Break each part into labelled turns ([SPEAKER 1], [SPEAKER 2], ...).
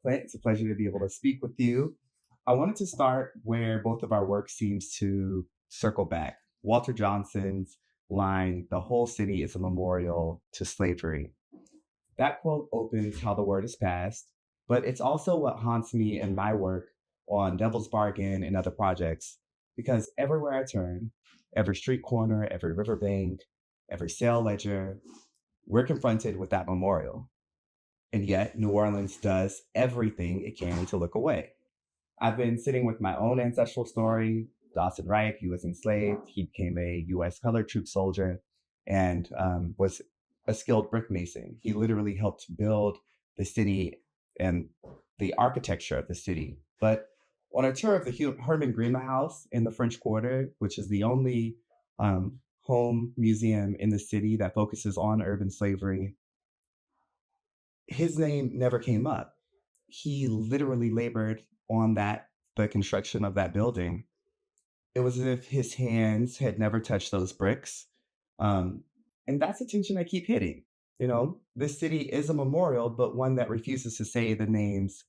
[SPEAKER 1] Clint. It's a pleasure to be able to speak with you. I wanted to start where both of our work seems to circle back. Walter Johnson's line, "The whole city is a memorial to slavery." That quote opens how the word is passed, but it's also what haunts me in my work on Devil's Bargain and other projects, because everywhere I turn, every street corner, every riverbank, every sale ledger, we're confronted with that memorial. And yet, New Orleans does everything it can to look away. I've been sitting with my own ancestral story. Dawson Wright, he was enslaved. He became a U.S. colored troop soldier and was a skilled brick mason. He literally helped build the city and the architecture of the city. But on a tour of the Herman Greenman House in the French Quarter, which is the only home museum in the city that focuses on urban slavery, his name never came up. He literally labored on the construction of that building. It was as if his hands had never touched those bricks. Um, and that's a tension I keep hitting. This city is a memorial, but one that refuses to say the names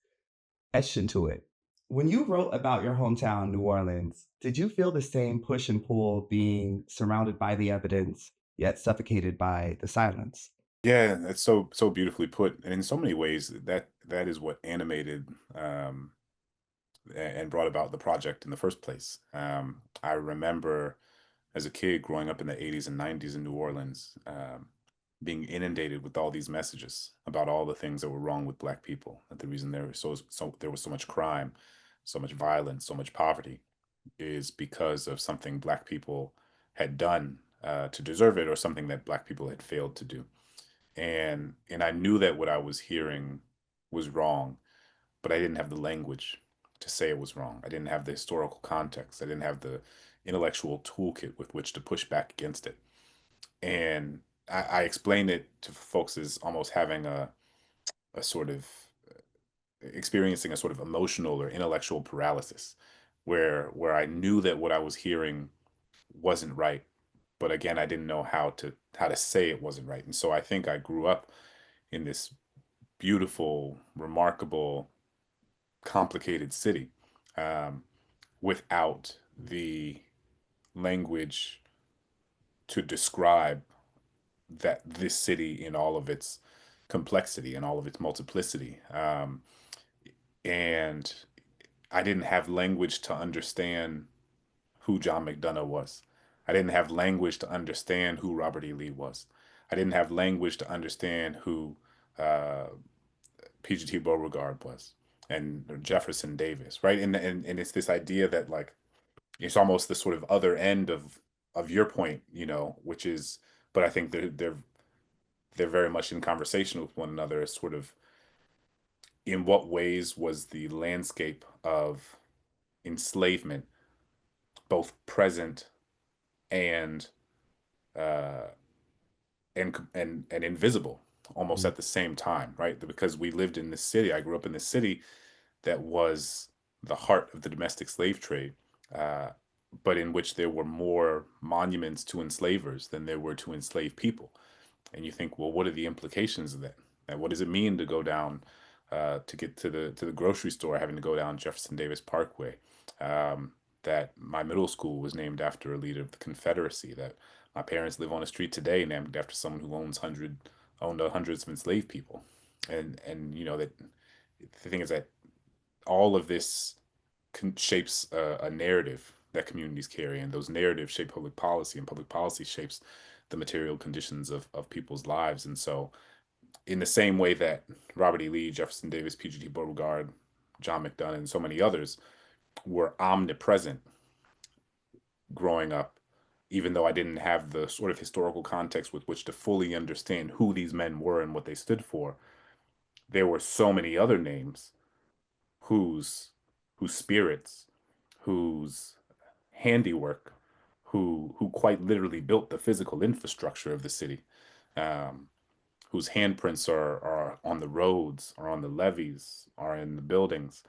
[SPEAKER 1] etched into it. When you wrote about your hometown, New Orleans, did you feel the same push and pull being surrounded by the evidence, yet suffocated by the silence?
[SPEAKER 2] Yeah, that's so beautifully put. And in so many ways, that is what animated and brought about the project in the first place. I remember as a kid growing up in the 80s and 90s in New Orleans, being inundated with all these messages about all the things that were wrong with Black people. That the reason there was so much crime, so much violence, so much poverty is because of something Black people had done to deserve it, or something that Black people had failed to do. And I knew that what I was hearing was wrong, but I didn't have the language to say it was wrong. I didn't have the historical context. I didn't have the intellectual toolkit with which to push back against it. And I explained it to folks as almost having a sort of experiencing a sort of emotional or intellectual paralysis, where I knew that what I was hearing wasn't right, but again, I didn't know how to say it wasn't right. And so I think I grew up in this beautiful, remarkable, complicated city, um, without the language to describe that this city in all of its complexity and all of its multiplicity. And I didn't have language to understand who John McDonough was. I didn't have language to understand who Robert E. Lee was. I didn't have language to understand who uh, PGT Beauregard was, and Jefferson Davis, right? And it's this idea that, like, it's almost the sort of other end of your point, which is, but I think they're very much in conversation with one another. As sort of, in what ways was the landscape of enslavement both present and uh, and invisible almost
[SPEAKER 1] Mm.
[SPEAKER 2] at the same time, right? Because we lived in this city. I grew up in this city that was the heart of the domestic slave trade, uh, but in which there were more monuments to enslavers than there were to enslaved people. And you think, well, what are the implications of that? And what does it mean to go down to get to the grocery store, having to go down Jefferson Davis Parkway? That my middle school was named after a leader of the Confederacy. That my parents live on a street today named after someone who owned hundreds of enslaved people. And that the thing is that all of this shapes a narrative that communities carry, and those narratives shape public policy, and public policy shapes the material conditions of people's lives. And so, in the same way that Robert E. Lee, Jefferson Davis, PGT Beauregard, John McDonough, and so many others were omnipresent growing up, even though I didn't have the sort of historical context with which to fully understand who these men were and what they stood for, there were so many other names whose whose spirits, whose handiwork, who quite literally built the physical infrastructure of the city, um, whose handprints are on the roads, are on the levees, are in the buildings,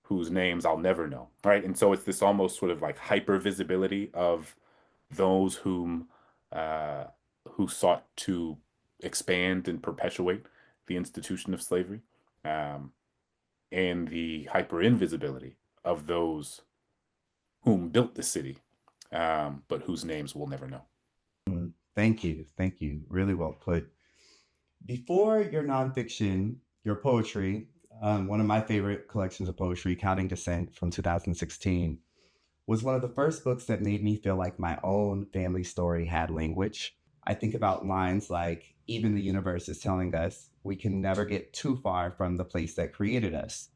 [SPEAKER 2] whose names I'll never know, right? And so it's this almost sort of like hyper visibility of those uh, who sought to expand and perpetuate the institution of slavery. Um, and the hyper invisibility of those whom built the city, but whose names we'll never know.
[SPEAKER 1] Thank you. Thank you. Really well put. Before your nonfiction, your poetry, one of my favorite collections of poetry, Counting Descent from 2016, was one of the first books that made me feel like my own family story had language. I think about lines like, even the universe is telling us we can never get too far from the place that created us.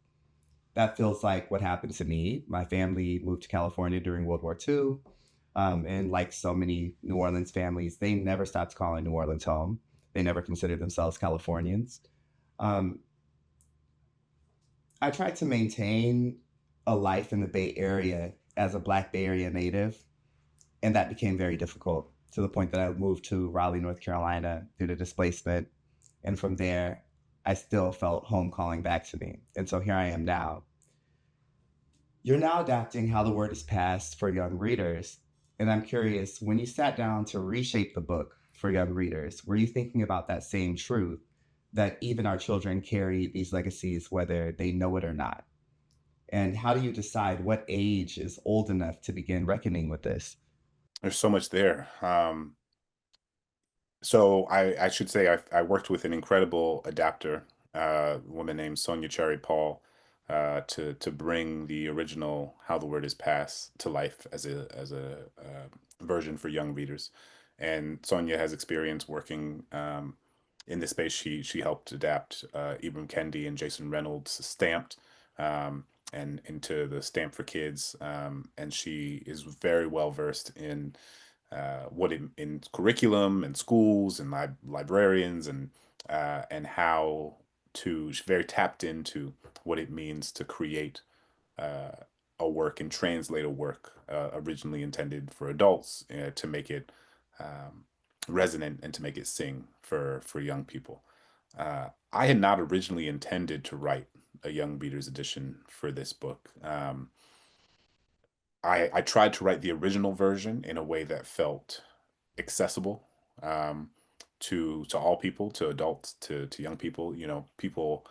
[SPEAKER 1] That feels like what happened to me. My family moved to California during World War II. And like so many New Orleans families, they never stopped calling New Orleans home. They never considered themselves Californians. Um, I tried to maintain a life in the Bay Area as a Black Bay Area native, and that became very difficult to the point that I moved to Raleigh, North Carolina due to displacement. And from there, I still felt home calling back to me. And so here I am now. You're now adapting How the Word is Passed for young readers. And I'm curious, when you sat down to reshape the book for young readers, were you thinking about that same truth that even our children carry these legacies whether they know it or not? And how do you decide what age is old enough to begin reckoning with this?
[SPEAKER 2] There's so much there. So I should say I worked with an incredible adapter, a woman named Sonia Cherry Paul, to bring the original How the Word Is Passed to life as a version for young readers. And Sonia has experience working in this space. She helped adapt Ibram Kendi and Jason Reynolds' Stamped. And into the Stamp for Kids, and she is very well versed in what in curriculum and schools and librarians and how to she's very tapped into what it means to create uh, a work and translate a work originally intended for adults to make it um, resonant and to make it sing for young people. I had not originally intended to write a young readers edition for this book. I tried to write the original version in a way that felt accessible um, to all people, to adults, to young people. You know, people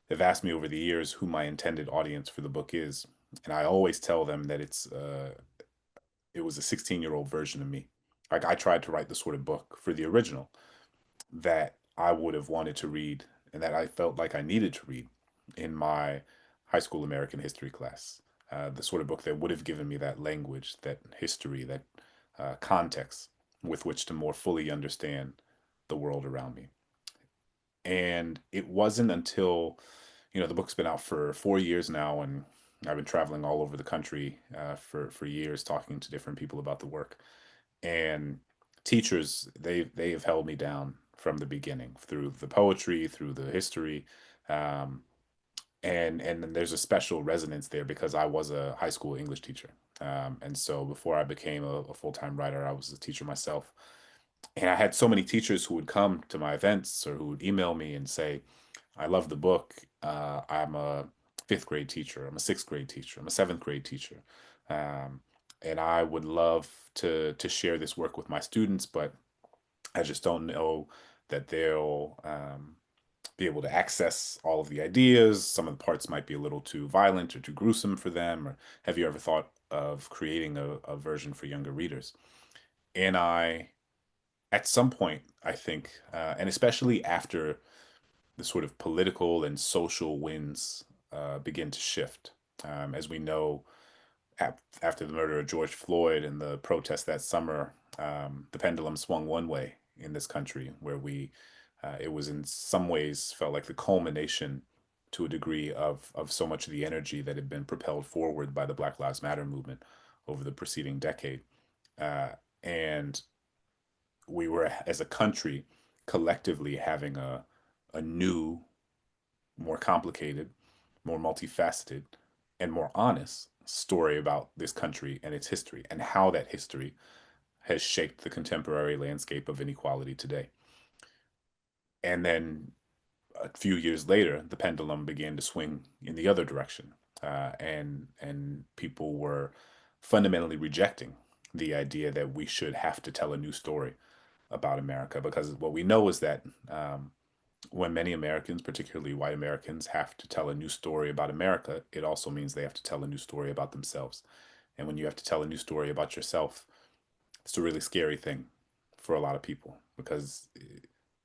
[SPEAKER 2] have asked me over the years who my intended audience for the book is, and I always tell them that it was a 16-year-old version of me. Like I tried to write the sort of book for the original that I would have wanted to read and that I felt like I needed to read in my high school American history class. The sort of book that would have given me that language, that history, that context with which to more fully understand the world around me. And it wasn't until, the book's been out for 4 years now, and I've been traveling all over the country for years, talking to different people about the work. And teachers, they have held me down from the beginning through the poetry, through the history, um, and then there's a special resonance there because I was a high school English teacher, and so before I became a full time writer, I was a teacher myself, and I had so many teachers who would come to my events or who would email me and say, "I love the book. I'm a fifth grade teacher. I'm a sixth grade teacher. I'm a seventh grade teacher." Um, and I would love to share this work with my students, but I just don't know that they'll be able to access all of the ideas. Some of the parts might be a little too violent or too gruesome for them. Or have you ever thought of creating a version for younger readers? And at some point, I think, and especially after the sort of political and social winds begin to shift, as we know, after the murder of George Floyd and the protests that summer, the pendulum swung one way in this country, where it was in some ways felt like the culmination to a degree of so much of the energy that had been propelled forward by the Black Lives Matter movement over the preceding decade. Uh, and we were, as a country, collectively having a new, more complicated, more multifaceted, and more honest story about this country and its history and how that history has shaped the contemporary landscape of inequality today. And then a few years later, the pendulum began to swing in the other direction, and people were fundamentally rejecting the idea that we should have to tell a new story about America, because what we know is that when many Americans, particularly white Americans, have to tell a new story about America, it also means they have to tell a new story about themselves. And when you have to tell a new story about yourself, it's a really scary thing for a lot of people because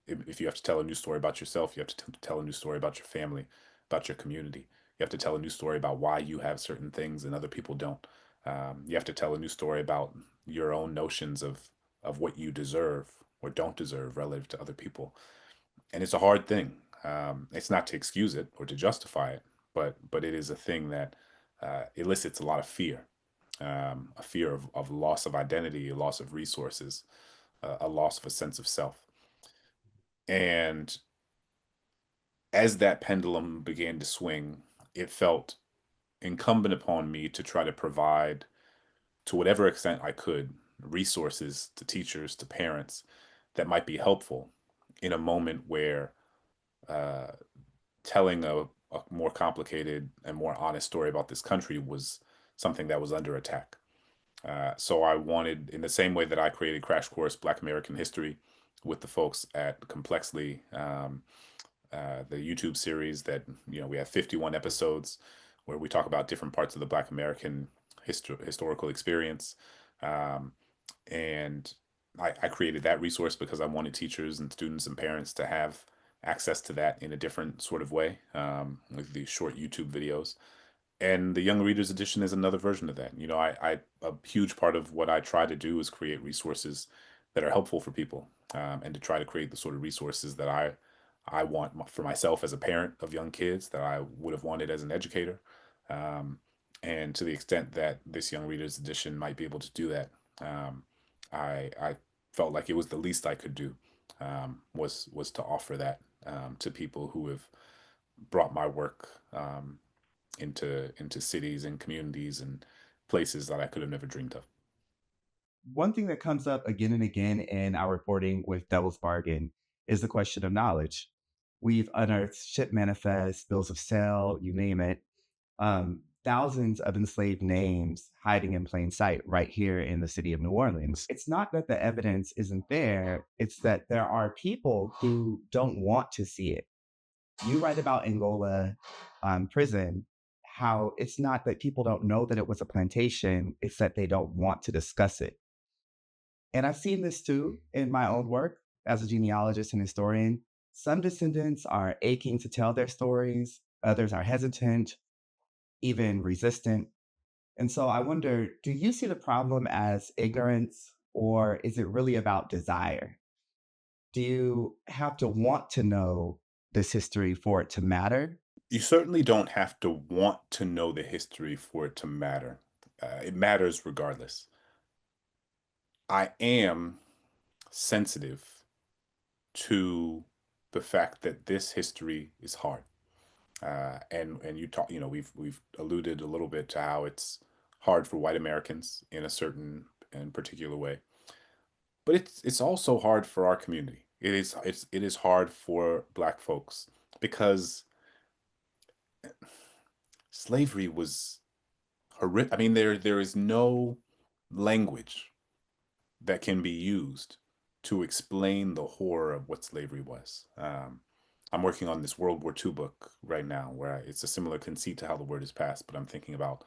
[SPEAKER 2] if you have to tell a new story about yourself, you have to tell a new story about your family, about your community. You have to tell a new story about why you have certain things and other people don't. You have to tell a new story about your own notions of what you deserve or don't deserve relative to other people, and it's a hard thing. It's not to excuse it or to justify it, but it is a thing that elicits a lot of fear, a fear of loss of identity, a loss of resources, a loss of a sense of self. And as that pendulum began to swing, it felt incumbent upon me to try to provide, to whatever extent I could, resources to teachers, to parents that might be helpful in a moment where uh, telling a more complicated and more honest story about this country was something that was under attack. So I wanted, in the same way that I created Crash Course Black American History with the folks at Complexly, the YouTube series that, we have 51 episodes where we talk about different parts of the Black American historical experience. Um, and I created that resource because I wanted teachers and students and parents to have access to that in a different sort of way, with these short YouTube videos. And the Young Readers Edition is another version of that. A huge part of what I try to do is create resources that are helpful for people, and to try to create the sort of resources that I want for myself as a parent of young kids that I would have wanted as an educator. Um, and to the extent that this Young Readers Edition might be able to do that, um, I felt like it was the least I could do, was to offer that, to people who have brought my work, into cities and communities and places that I could have never dreamed of.
[SPEAKER 1] One thing that comes up again and again in our reporting with Devil's Bargain is the question of knowledge. We've unearthed ship manifests, bills of sale, you name it, thousands of enslaved names hiding in plain sight right here in the city of New Orleans. It's not that the evidence isn't there, it's that there are people who don't want to see it. You write about Angola prison, how it's not that people don't know that it was a plantation, it's that they don't want to discuss it. And I've seen this too in my own work as a genealogist and historian. Some descendants are aching to tell their stories, others are hesitant, even resistant. And so I wonder, do you see the problem as ignorance, or is it really about desire? Do you have to want to know this history for it to matter?
[SPEAKER 2] You certainly don't have to want to know the history for it to matter. It matters regardless. I am sensitive to the fact that this history is hard. And we've alluded a little bit to how it's hard for white Americans in a certain and particular way, but it's also hard for our community. It is hard for Black folks because slavery was horrific. I mean, there is no language that can be used to explain the horror of what slavery was. I'm working on this World War II book right now, where it's a similar conceit to how the word is passed, but I'm thinking about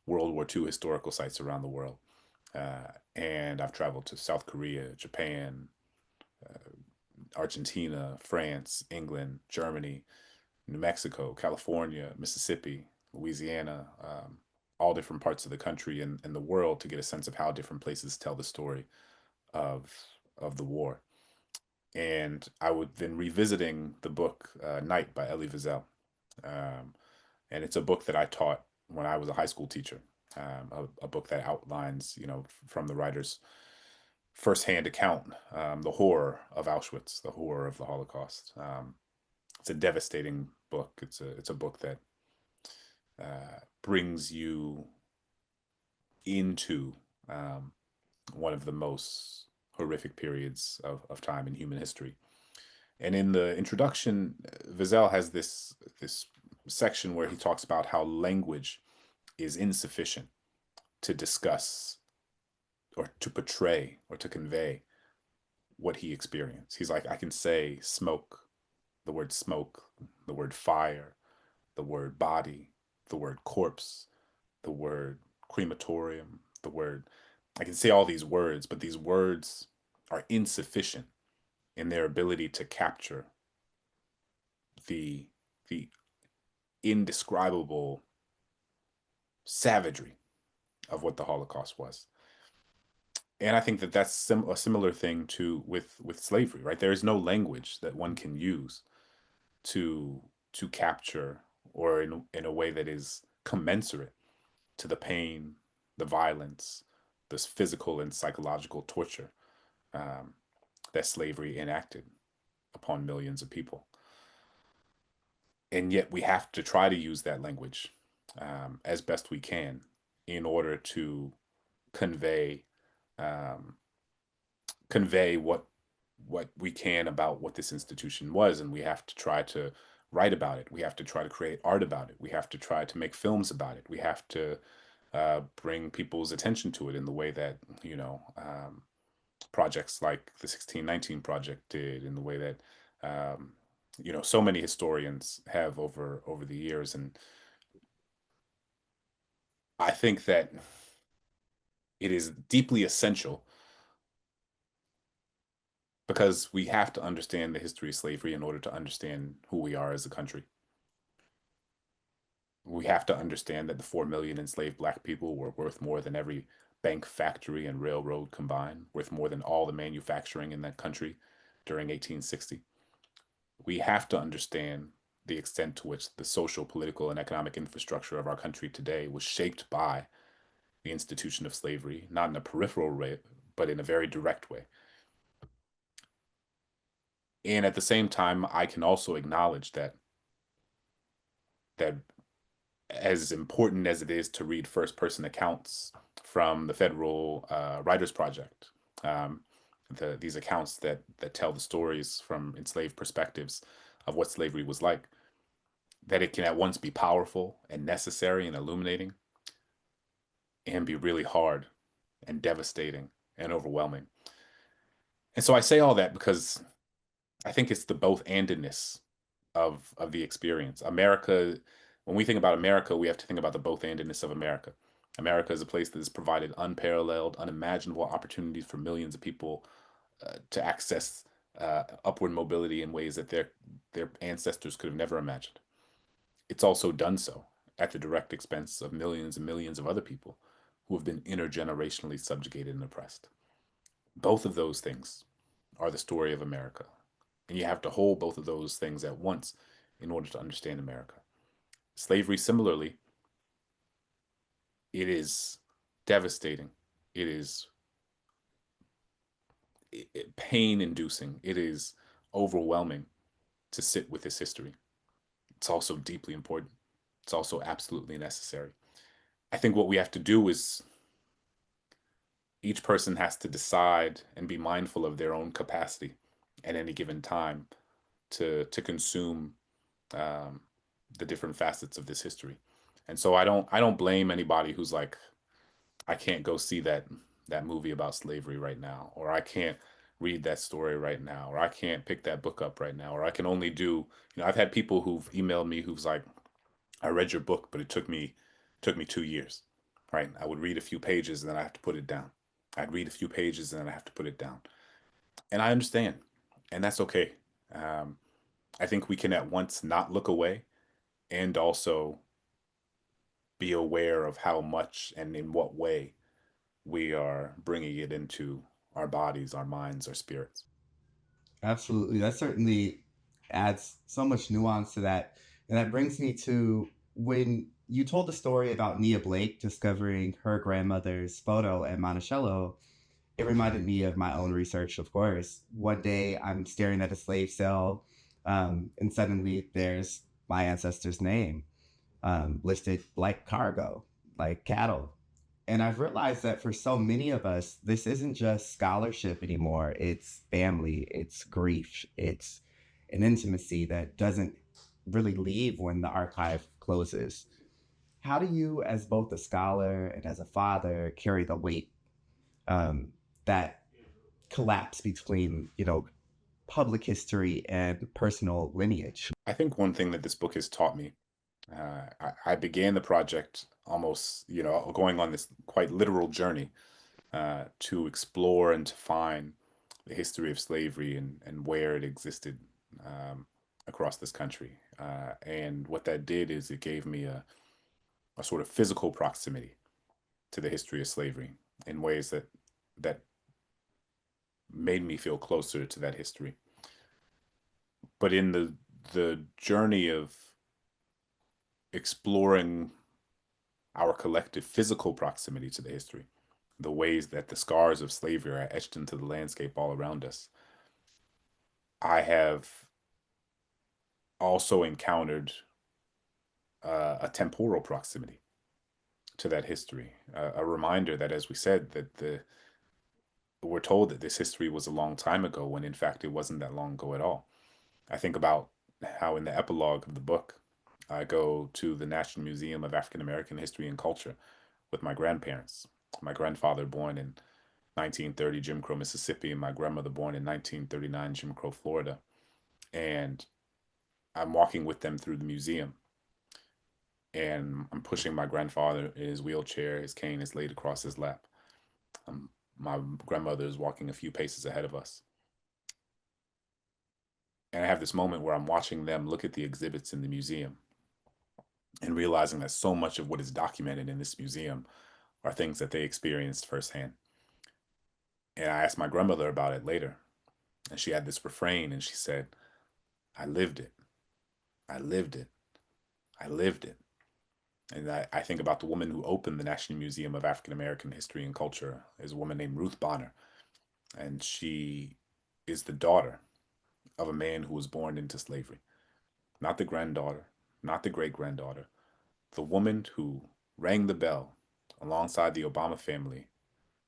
[SPEAKER 2] World War II historical sites around the world. And I've traveled to South Korea, Japan, Argentina, France, England, Germany, New Mexico, California, Mississippi, Louisiana, all different parts of the country and the world to get a sense of how different places tell the story of of the war. And I would then revisiting the book Night by Elie Wiesel, um, and it's a book that I taught when I was a high school teacher. A book that outlines, from the writer's firsthand account, the horror of Auschwitz, the horror of the Holocaust. It's a devastating book. It's a book that brings you into, one of the most horrific periods of time in human history. And in the introduction, Wiesel has this section where he talks about how language is insufficient to discuss or to portray or to convey what he experienced. He's like, I can say smoke, the word smoke, the word fire, the word body, the word corpse, the word crematorium, the word. I can say all these words, but these words are insufficient in their ability to capture the the indescribable savagery of what the Holocaust was. And I think that that's a similar thing to with slavery, right? There is no language that one can use to capture, or in a way that is commensurate to the pain, the violence, this physical and psychological torture um, that slavery enacted upon millions of people. And yet we have to try to use that language as best we can in order to convey um, what we can about what this institution was, and we have to try to write about it. We have to try to create art about it. We have to try to make films about it. We have to bring people's attention to it in the way that projects like the 1619 Project did, in the way that so many historians have over the years. And I think that it is deeply essential because we have to understand the history of slavery in order to understand who we are as a country. We have to understand that the 4 million enslaved black people were worth more than every bank, factory, and railroad combined, worth more than all the manufacturing in that country during 1860. We have to understand the extent to which the social, political, and economic infrastructure of our country today was shaped by the institution of slavery, not in a peripheral way, but in a very direct way. And at the same time, I can also acknowledge that as important as it is to read first person accounts from the Federal Writers Project, um, these accounts that tell the stories from enslaved perspectives of what slavery was like, that it can at once be powerful and necessary and illuminating, and be really hard and devastating and overwhelming. And so I say all that because I think it's the both andedness of the experience. America, when we think about America, we have to think about the both andedness of America. America is a place that has provided unparalleled, unimaginable opportunities for millions of people to access upward mobility in ways that their ancestors could have never imagined. It's also done so at the direct expense of millions and millions of other people who have been intergenerationally subjugated and oppressed. Both of those things are the story of America. And you have to hold both of those things at once in order to understand America. Slavery, similarly, it is devastating. It is pain inducing. It is overwhelming to sit with this history. It's also deeply important. It's also absolutely necessary. I think what we have to do is each person has to decide and be mindful of their own capacity at any given time to consume um, the different facets of this history. And so I don't blame anybody who's like, I can't go see that movie about slavery right now, or I can't read that story right now, or I can't pick that book up right now, or I can only do, I've had people who've emailed me who's like, I read your book, but it took me 2 years. Right? I would read a few pages and then I have to put it down. I'd read a few pages and then I have to put it down. And I understand. And that's okay. Um, I think we can at once not look away and also be aware of how much and in what way we are bringing it into our bodies, our minds, our spirits.
[SPEAKER 1] Absolutely. That certainly adds so much nuance to that. And that brings me to when you told the story about Nia Blake discovering her grandmother's photo at Monticello, it reminded me of my own research, of course. One day I'm staring at a slave cell, and suddenly there's my ancestor's name listed like cargo, like cattle. And I've realized that for so many of us, this isn't just scholarship anymore. It's family, it's grief, it's an intimacy that doesn't really leave when the archive closes. How do you, as both a scholar and as a father, carry the weight, that collapse between, public history and personal lineage?
[SPEAKER 2] I think one thing that this book has taught me, I began the project almost, going on this quite literal journey to explore and to find the history of slavery and where it existed um, across this country. And what that did is it gave me a sort of physical proximity to the history of slavery in ways that made me feel closer to that history. But in the journey of exploring our collective physical proximity to the history, the ways that the scars of slavery are etched into the landscape all around us, I have also encountered a temporal proximity to that history, a reminder that, as we said, that we're told that this history was a long time ago when in fact it wasn't that long ago at all. I think about how in the epilogue of the book, I go to the National Museum of African American History and Culture with my grandparents. My grandfather born in 1930 Jim Crow, Mississippi, and my grandmother born in 1939 Jim Crow, Florida. And I'm walking with them through the museum, and I'm pushing my grandfather in his wheelchair. His cane is laid across his lap. My grandmother is walking a few paces ahead of us. And I have this moment where I'm watching them look at the exhibits in the museum and realizing that so much of what is documented in this museum are things that they experienced firsthand. And I asked my grandmother about it later, and she had this refrain, and she said, I lived it. I lived it. I lived it. And I think about the woman who opened the National Museum of African American History and Culture is a woman named Ruth Bonner. And she is the daughter of a man who was born into slavery. Not the granddaughter, not the great granddaughter. The woman who rang the bell alongside the Obama family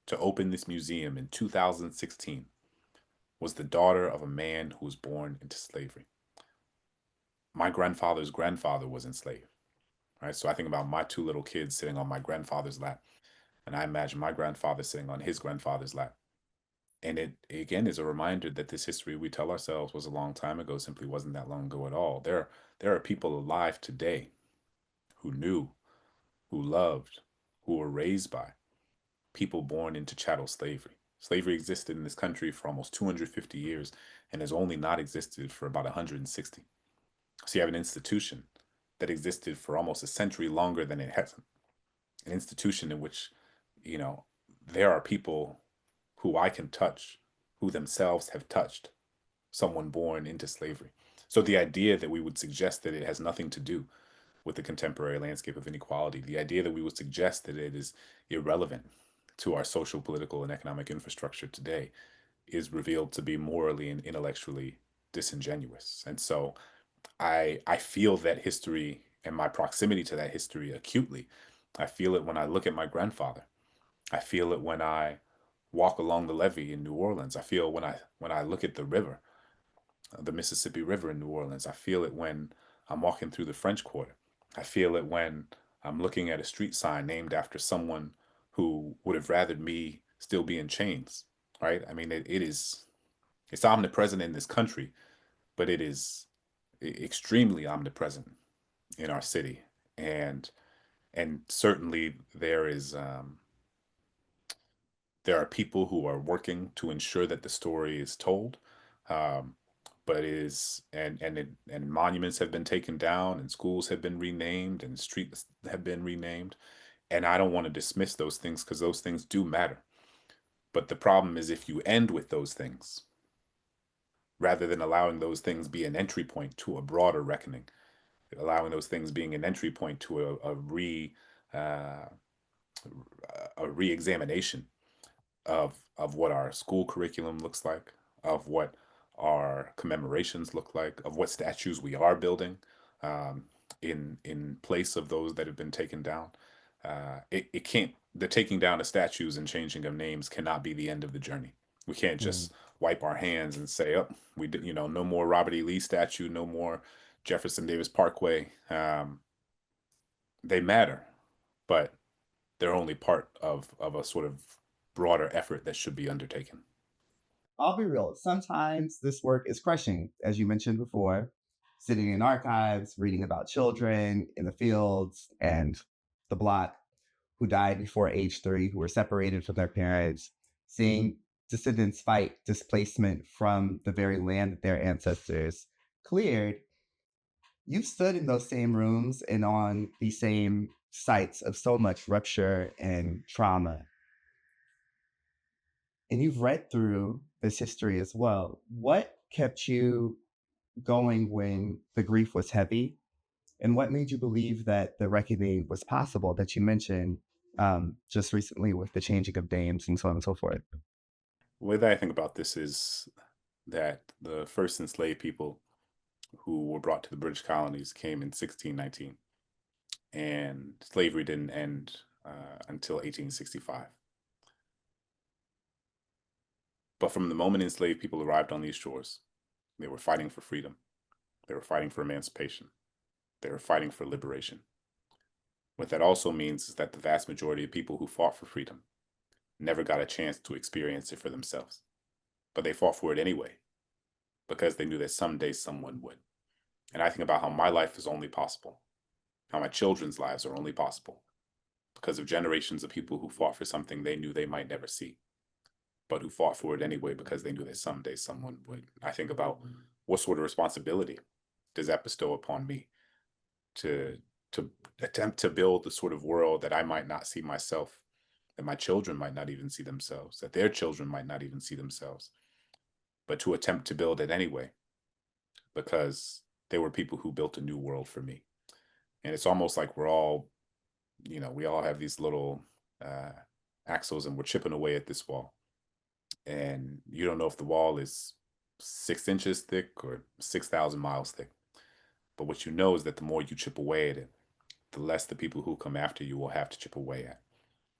[SPEAKER 2] to open this museum in 2016 was the daughter of a man who was born into slavery. My grandfather's grandfather was enslaved, right? So I think about my two little kids sitting on my grandfather's lap, and I imagine my grandfather sitting on his grandfather's lap. And it again is a reminder that this history we tell ourselves was a long time ago simply wasn't that long ago at all. There are people alive today who knew, who loved, who were raised by people born into chattel slavery. Slavery existed in this country for almost 250 years and has only not existed for about 160. So you have an institution that existed for almost a century longer than it hasn't. An institution in which, you know, there are people who I can touch who themselves have touched someone born into slavery. So the idea that we would suggest that it has nothing to do with the contemporary landscape of inequality, the idea that we would suggest that it is irrelevant to our social, political, and economic infrastructure today is revealed to be morally and intellectually disingenuous. And so I feel that history and my proximity to that history acutely. I feel it when I look at my grandfather. I feel it when I walk along the levee in New Orleans. I feel when I look at the river, the Mississippi River in New Orleans. I feel it when I'm walking through the French Quarter. I feel it when I'm looking at a street sign named after someone who would have rathered me still be in chains. Right? I mean, it's omnipresent in this country, but it is extremely omnipresent in our city, and certainly there are people who are working to ensure that the story is told, um, but is and monuments have been taken down, and schools have been renamed, and streets have been renamed, and I don't want to dismiss those things because those things do matter. But the problem is if you end with those things rather than allowing those things be an entry point to a broader reckoning, allowing those things being an entry point to uh, a re-examination of what our school curriculum looks like, of what our commemorations look like, of what statues we are building um, in place of those that have been taken down. It can't the taking down of statues and changing of names cannot be the end of the journey. We can't
[SPEAKER 1] Mm.
[SPEAKER 2] just wipe our hands and say, "Oh, we did," no more Robert E. Lee statue, no more Jefferson Davis Parkway. They matter, but they're only part of a sort of broader effort that should be undertaken.
[SPEAKER 1] I'll be real. Sometimes this work is crushing, as you mentioned before, sitting in archives, reading about children in the fields and the block who died before age 3, who were separated from their parents, seeing descendants fight displacement from the very land that their ancestors cleared. You've stood in those same rooms and on the same sites of so much rupture and trauma, and you've read through this history as well. What kept you going when the grief was heavy? And what made you believe that the reckoning was possible that you mentioned just recently with the changing of names and so on and so forth?
[SPEAKER 2] The way that I think about this is that the first enslaved people who were brought to the British colonies came in 1619, and slavery didn't end until 1865. But from the moment enslaved people arrived on these shores, they were fighting for freedom. They were fighting for emancipation. They were fighting for liberation. What that also means is that the vast majority of people who fought for freedom never got a chance to experience it for themselves. But they fought for it anyway, because they knew that someday someone would. And I think about how my life is only possible, how my children's lives are only possible, because of generations of people who fought for something they knew they might never see, but who fought for it anyway because they knew that someday someone would. I think about what sort of responsibility does that bestow upon me to to attempt to build the sort of world that I might not see myself, that my children might not even see themselves, that their children might not even see themselves, but to attempt to build it anyway, because there were people who built a new world for me. And it's almost like we're all, we all have these little uh, axles and we're chipping away at this wall. And you don't know if the wall is 6 inches thick or 6,000 miles thick. But what you know is that the more you chip away at it, the less the people who come after you will have to chip away at.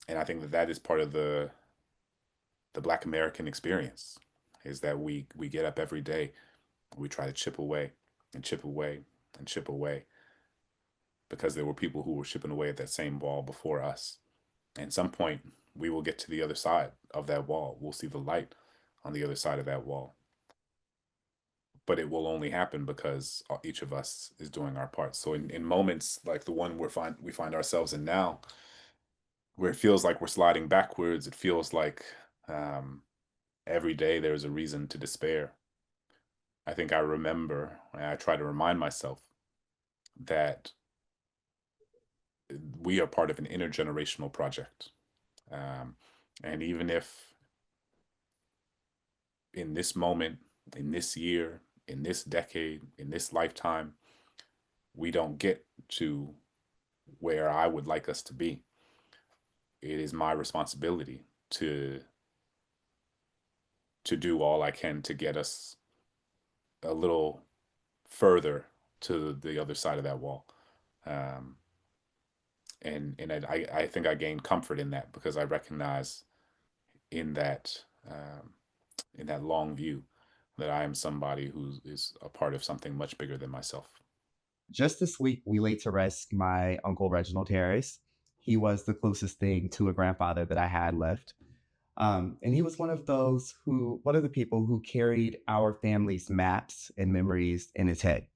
[SPEAKER 2] And I think that that is part of the Black American experience, is that we get up every day, we try to chip away and chip away and chip away, because there were people who were chipping away at that same wall before us. And at some point, we will get to the other side of that wall. We'll see the light on the other side of that wall. But it will only happen because each of us is doing our part. So in moments like the one we find ourselves in now, where it feels like we're sliding backwards, it feels like um, every day there's a reason to despair. I think I remember, and I try to remind myself that we are part of an intergenerational project. Um, and even if in this moment, in this year, in this decade, in this lifetime, we don't get to where I would like us to be, it is my responsibility to do all I can to get us a little further to the other side of that wall. Um, and I think I gain comfort in that because I recognize in that um, in that long view that I am somebody who is a part of something much bigger than myself.
[SPEAKER 1] Just this week, we laid to rest my Uncle Reginald Harris. He was the closest thing to a grandfather that I had left. And he was one of the people who carried our family's maps and memories in his head.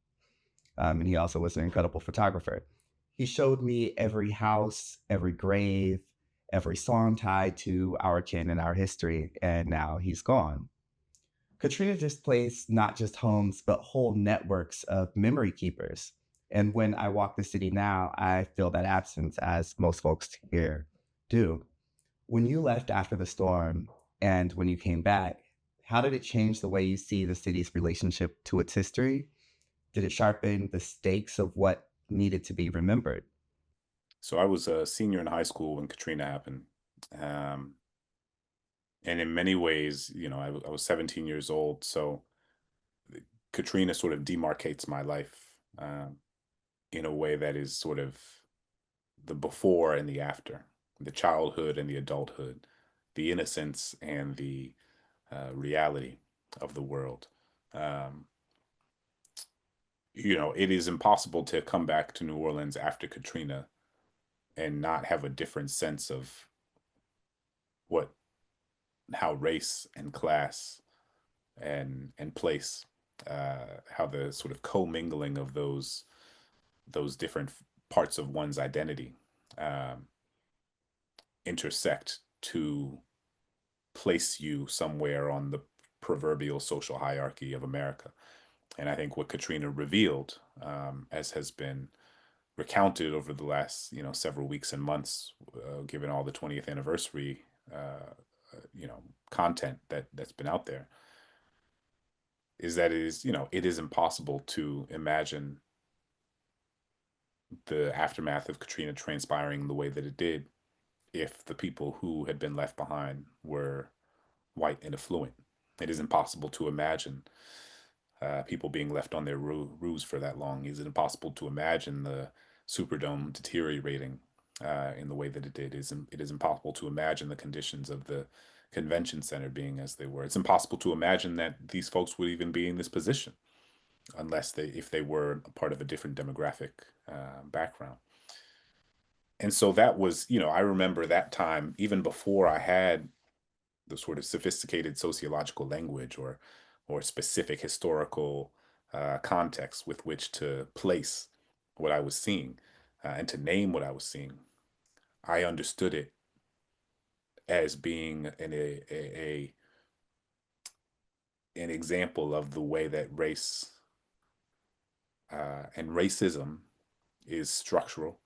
[SPEAKER 1] And he also was an incredible photographer. He showed me every house, every grave, every song tied to our kin and our history, and now he's gone. Katrina displaced not just homes, but whole networks of memory keepers. And when I walk the city now, I feel that absence, as most folks here do. When you left after the storm and when you came back, how did it change the way you see the city's relationship to its history? Did it sharpen the stakes of what needed to be remembered?
[SPEAKER 2] So I was a senior in high school when Katrina happened. Um, and in many ways, I was 17 years old. So Katrina sort of demarcates my life in a way that is sort of the before and the after, the childhood and the adulthood, the innocence and the reality of the world. Um, it is impossible to come back to New Orleans after Katrina and not have a different sense of what how race and class and place, how the sort of commingling of those different parts of one's identity um, intersect to place you somewhere on the proverbial social hierarchy of America. And I think what Katrina revealed, as has been recounted over the last several weeks and months, given all the 20th anniversary content that's been out there, is that it is impossible to imagine the aftermath of Katrina transpiring the way that it did if the people who had been left behind were white and affluent. It is impossible to imagine people being left on their roofs for that long. Is it impossible to imagine the Superdome deteriorating in the way that it did? It is impossible to imagine the conditions of the convention center being as they were. It's impossible to imagine that these folks would even be in this position unless if they were a part of a different demographic background. And so that was, I remember that time, even before I had the sort of sophisticated sociological language or specific historical context with which to place what I was seeing and to name what I was seeing. I understood it as being an example of the way that race and racism is structural,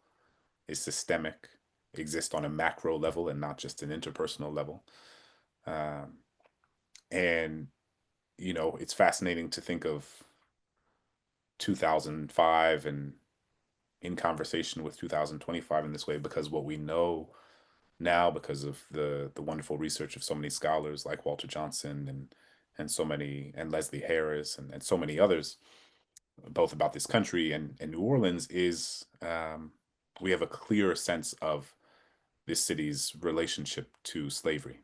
[SPEAKER 2] is systemic, exists on a macro level and not just an interpersonal level. Um, and it's fascinating to think of 2005 and in conversation with 2025 in this way, because what we know now, because of the wonderful research of so many scholars like Walter Johnson and so many, and Leslie Harris and so many others, both about this country and New Orleans, is we have a clear sense of this city's relationship to slavery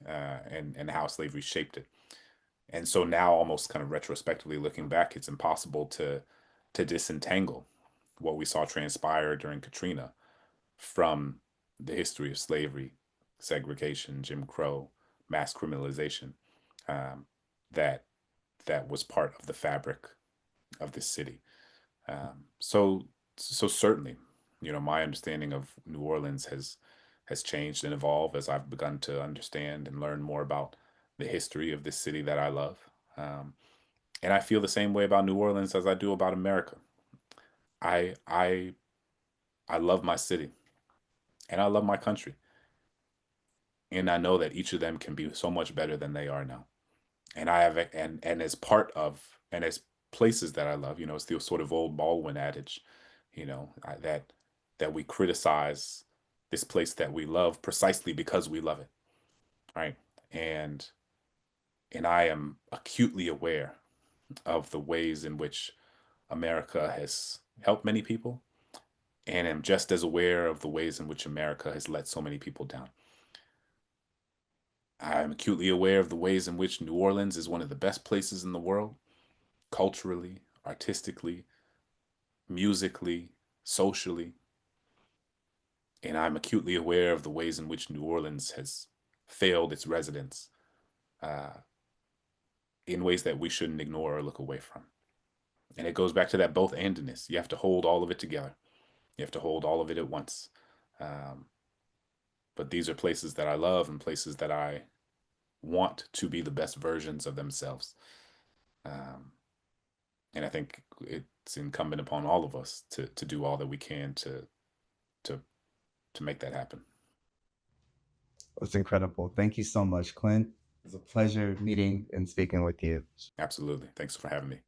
[SPEAKER 2] and how slavery shaped it. And so now, almost kind of retrospectively looking back, it's impossible to disentangle what we saw transpire during Katrina from the history of slavery, segregation, Jim Crow, mass criminalization, um, that that was part of the fabric of this city. So certainly, my understanding of New Orleans has changed and evolved as I've begun to understand and learn more about the history of this city that I love. Um, and I feel the same way about New Orleans as I do about America. I I I love my city and I love my country, and I know that each of them can be so much better than they are now. And I have and as part of and as places that I love, it's the sort of old Baldwin adage, that we criticize this place that we love precisely because we love it, right? And and I am acutely aware of the ways in which America has helped many people, and am just as aware of the ways in which America has let so many people down. I'm acutely aware of the ways in which New Orleans is one of the best places in the world, culturally, artistically, musically, socially. And I'm acutely aware of the ways in which New Orleans has failed its residents uh, in ways that we shouldn't ignore or look away from. And it goes back to that both andness. You have to hold all of it together. You have to hold all of it at once. Um, but these are places that I love and places that I want to be the best versions of themselves. Um, and I think it's incumbent upon all of us to do all that we can to to make that happen.
[SPEAKER 1] It's incredible. Thank you so much, Clint. It's a pleasure meeting and speaking with you.
[SPEAKER 2] Absolutely. Thanks for having me.